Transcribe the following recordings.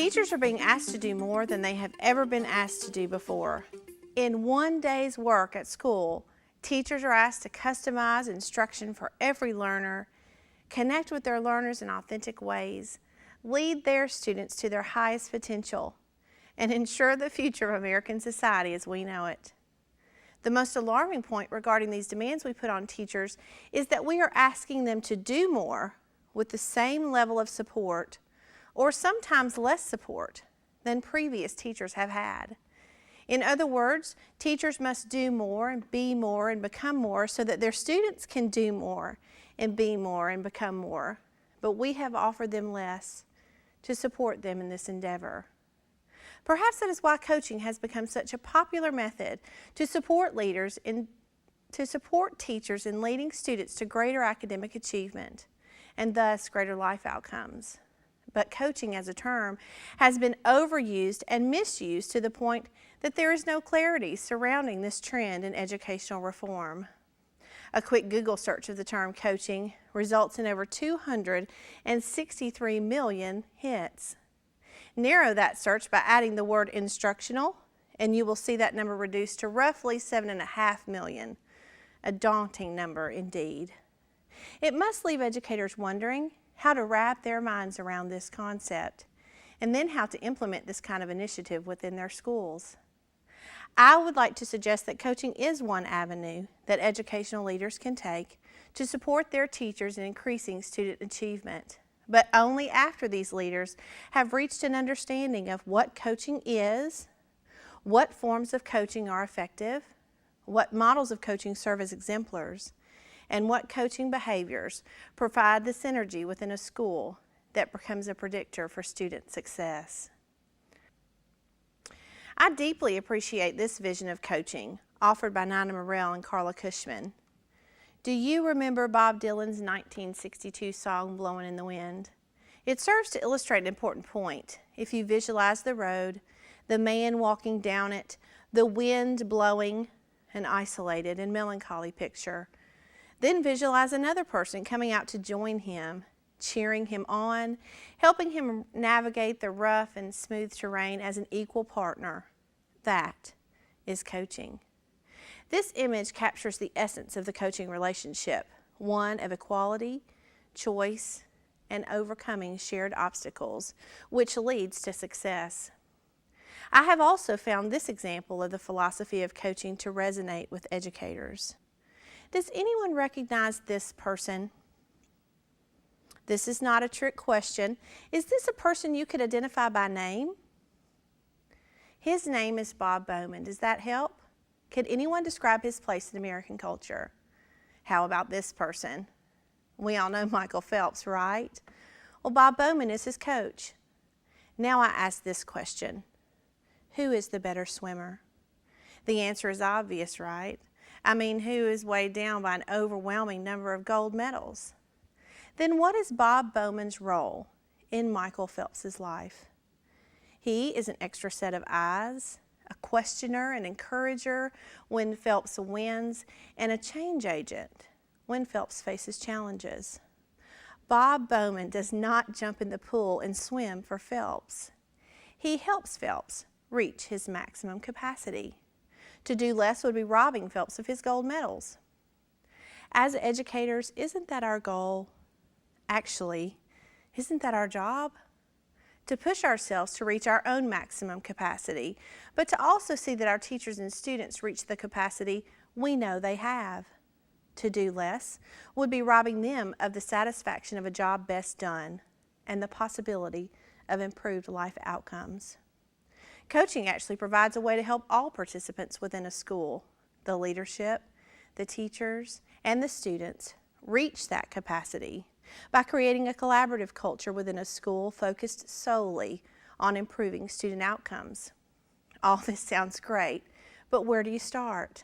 Teachers are being asked to do more than they have ever been asked to do before. In one day's work at school, teachers are asked to customize instruction for every learner, connect with their learners in authentic ways, lead their students to their highest potential, and ensure the future of American society as we know it. The most alarming point regarding these demands we put on teachers is that we are asking them to do more with the same level of support, or sometimes less support, than previous teachers have had. In other words, teachers must do more and be more and become more so that their students can do more and be more and become more. But we have offered them less to support them in this endeavor. Perhaps that is why coaching has become such a popular method to support leaders and to support teachers in leading students to greater academic achievement and thus greater life outcomes. But coaching as a term has been overused and misused to the point that there is no clarity surrounding this trend in educational reform. A quick Google search of the term coaching results in over 263 million hits. Narrow that search by adding the word instructional, and you will see that number reduced to roughly 7.5 million, a daunting number indeed. It must leave educators wondering how to wrap their minds around this concept, and then how to implement this kind of initiative within their schools. I would like to suggest that coaching is one avenue that educational leaders can take to support their teachers in increasing student achievement, but only after these leaders have reached an understanding of what coaching is, what forms of coaching are effective, what models of coaching serve as exemplars, and what coaching behaviors provide the synergy within a school that becomes a predictor for student success. I deeply appreciate this vision of coaching offered by Nina Morrell and Carla Cushman. Do you remember Bob Dylan's 1962 song, Blowin' in the Wind? It serves to illustrate an important point. If you visualize the road, the man walking down it, the wind blowing, an isolated and melancholy picture, then visualize another person coming out to join him, cheering him on, helping him navigate the rough and smooth terrain as an equal partner. That is coaching. This image captures the essence of the coaching relationship, one of equality, choice, and overcoming shared obstacles, which leads to success. I have also found this example of the philosophy of coaching to resonate with educators. Does anyone recognize this person? This is not a trick question. Is this a person you could identify by name? His name is Bob Bowman. Does that help? Could anyone describe his place in American culture? How about this person? We all know Michael Phelps, right? Well, Bob Bowman is his coach. Now I ask this question. Who is the better swimmer? The answer is obvious, right? I mean, who is weighed down by an overwhelming number of gold medals? Then what is Bob Bowman's role in Michael Phelps's life? He is an extra set of eyes, a questioner, an encourager when Phelps wins, and a change agent when Phelps faces challenges. Bob Bowman does not jump in the pool and swim for Phelps. He helps Phelps reach his maximum capacity. To do less would be robbing Phelps of his gold medals. As educators, isn't that our goal? Actually, isn't that our job? To push ourselves to reach our own maximum capacity, but to also see that our teachers and students reach the capacity we know they have. To do less would be robbing them of the satisfaction of a job best done and the possibility of improved life outcomes. Coaching actually provides a way to help all participants within a school, the leadership, the teachers, and the students, reach that capacity by creating a collaborative culture within a school focused solely on improving student outcomes. All this sounds great, but where do you start?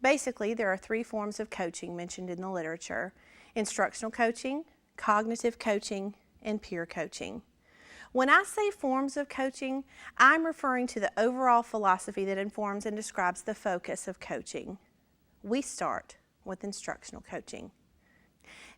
Basically, there are three forms of coaching mentioned in the literature: instructional coaching, cognitive coaching, and peer coaching. When I say forms of coaching, I'm referring to the overall philosophy that informs and describes the focus of coaching. We start with instructional coaching.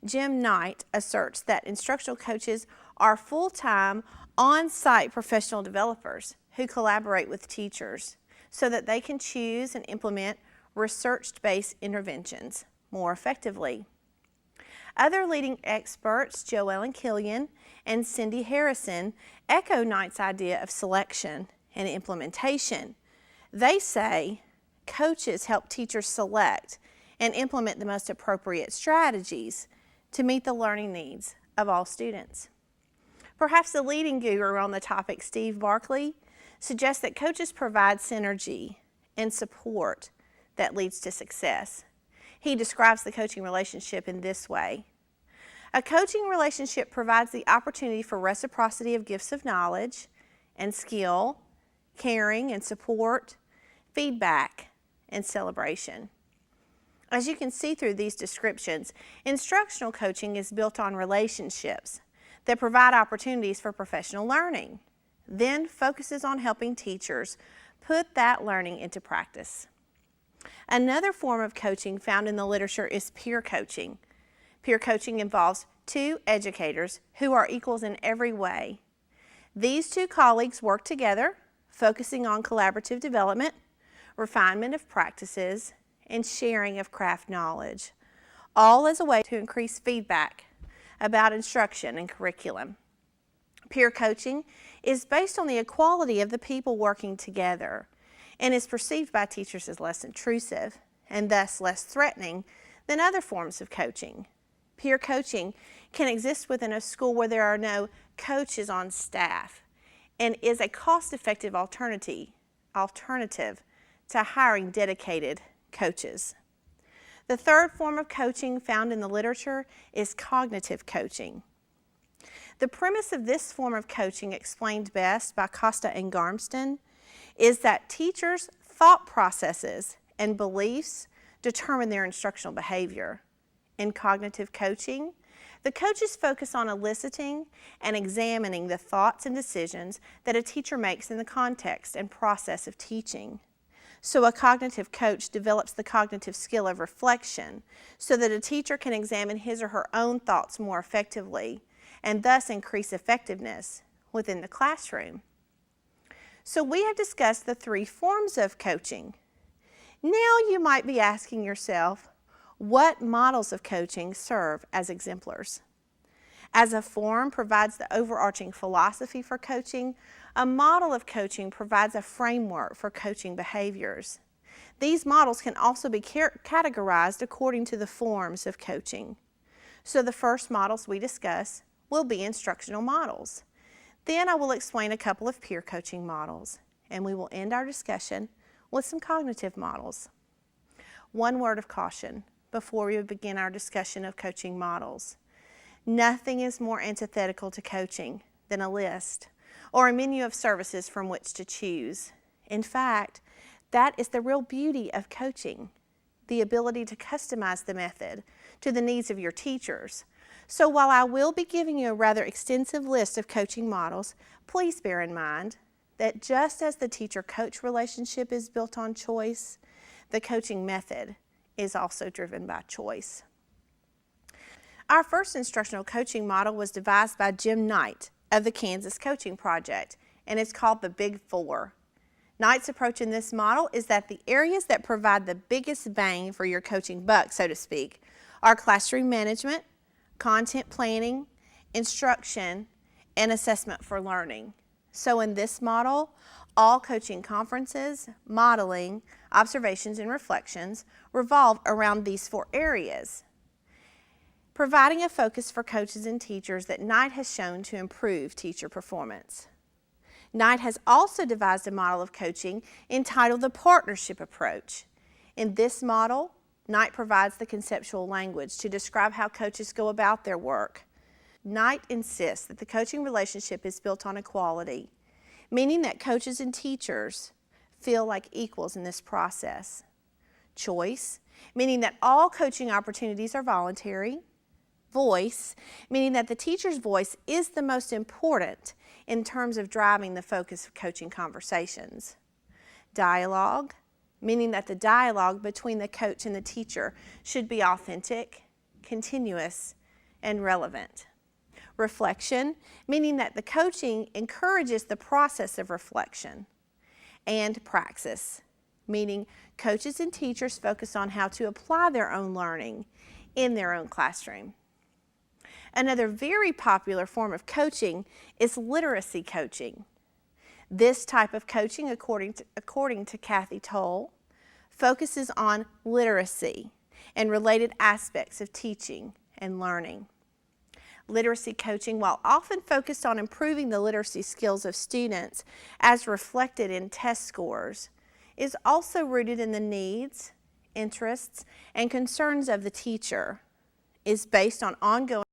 Jim Knight asserts that instructional coaches are full-time, on-site professional developers who collaborate with teachers so that they can choose and implement research-based interventions more effectively. Other leading experts, Joellen Killian and Cindy Harrison, echo Knight's idea of selection and implementation. They say coaches help teachers select and implement the most appropriate strategies to meet the learning needs of all students. Perhaps the leading guru on the topic, Steve Marklein, suggests that coaches provide synergy and support that leads to success. He describes the coaching relationship in this way. A coaching relationship provides the opportunity for reciprocity of gifts of knowledge and skill, caring and support, feedback, and celebration. As you can see through these descriptions, instructional coaching is built on relationships that provide opportunities for professional learning, then focuses on helping teachers put that learning into practice. Another form of coaching found in the literature is peer coaching. Peer coaching involves two educators who are equals in every way. These two colleagues work together, focusing on collaborative development, refinement of practices, and sharing of craft knowledge, all as a way to increase feedback about instruction and curriculum. Peer coaching is based on the equality of the people working together and is perceived by teachers as less intrusive and thus less threatening than other forms of coaching. Peer coaching can exist within a school where there are no coaches on staff and is a cost-effective alternative to hiring dedicated coaches. The third form of coaching found in the literature is cognitive coaching. The premise of this form of coaching, explained best by Costa and Garmston, is that teachers' thought processes and beliefs determine their instructional behavior. In cognitive coaching, the coaches focus on eliciting and examining the thoughts and decisions that a teacher makes in the context and process of teaching. So a cognitive coach develops the cognitive skill of reflection so that a teacher can examine his or her own thoughts more effectively and thus increase effectiveness within the classroom. So we have discussed the three forms of coaching. Now you might be asking yourself, what models of coaching serve as exemplars? As a form provides the overarching philosophy for coaching, a model of coaching provides a framework for coaching behaviors. These models can also be categorized according to the forms of coaching. So the first models we discuss will be instructional models. Then I will explain a couple of peer coaching models, and we will end our discussion with some cognitive models. One word of caution before we begin our discussion of coaching models. Nothing is more antithetical to coaching than a list or a menu of services from which to choose. In fact, that is the real beauty of coaching, the ability to customize the method to the needs of your teachers. So while I will be giving you a rather extensive list of coaching models, please bear in mind that just as the teacher-coach relationship is built on choice, the coaching method is also driven by choice. Our first instructional coaching model was devised by Jim Knight of the Kansas Coaching Project, and it's called the Big Four. Knight's approach in this model is that the areas that provide the biggest bang for your coaching buck, so to speak, are classroom management, content planning, instruction, and assessment for learning. So in this model, all coaching conferences, modeling, observations, and reflections revolve around these four areas, providing a focus for coaches and teachers that Knight has shown to improve teacher performance. Knight has also devised a model of coaching entitled the Partnership Approach. In this model, Knight provides the conceptual language to describe how coaches go about their work. Knight insists that the coaching relationship is built on equality, meaning that coaches and teachers feel like equals in this process. Choice, meaning that all coaching opportunities are voluntary. Voice, meaning that the teacher's voice is the most important in terms of driving the focus of coaching conversations. Dialogue, meaning that the dialogue between the coach and the teacher should be authentic, continuous, and relevant. reflection, meaning that the coaching encourages the process of reflection. And praxis, meaning coaches and teachers focus on how to apply their own learning in their own classroom. Another very popular form of coaching is literacy coaching. This type of coaching, according to Kathy Toll, focuses on literacy and related aspects of teaching and learning. Literacy coaching, while often focused on improving the literacy skills of students as reflected in test scores, is also rooted in the needs, interests, and concerns of the teacher, is based on ongoing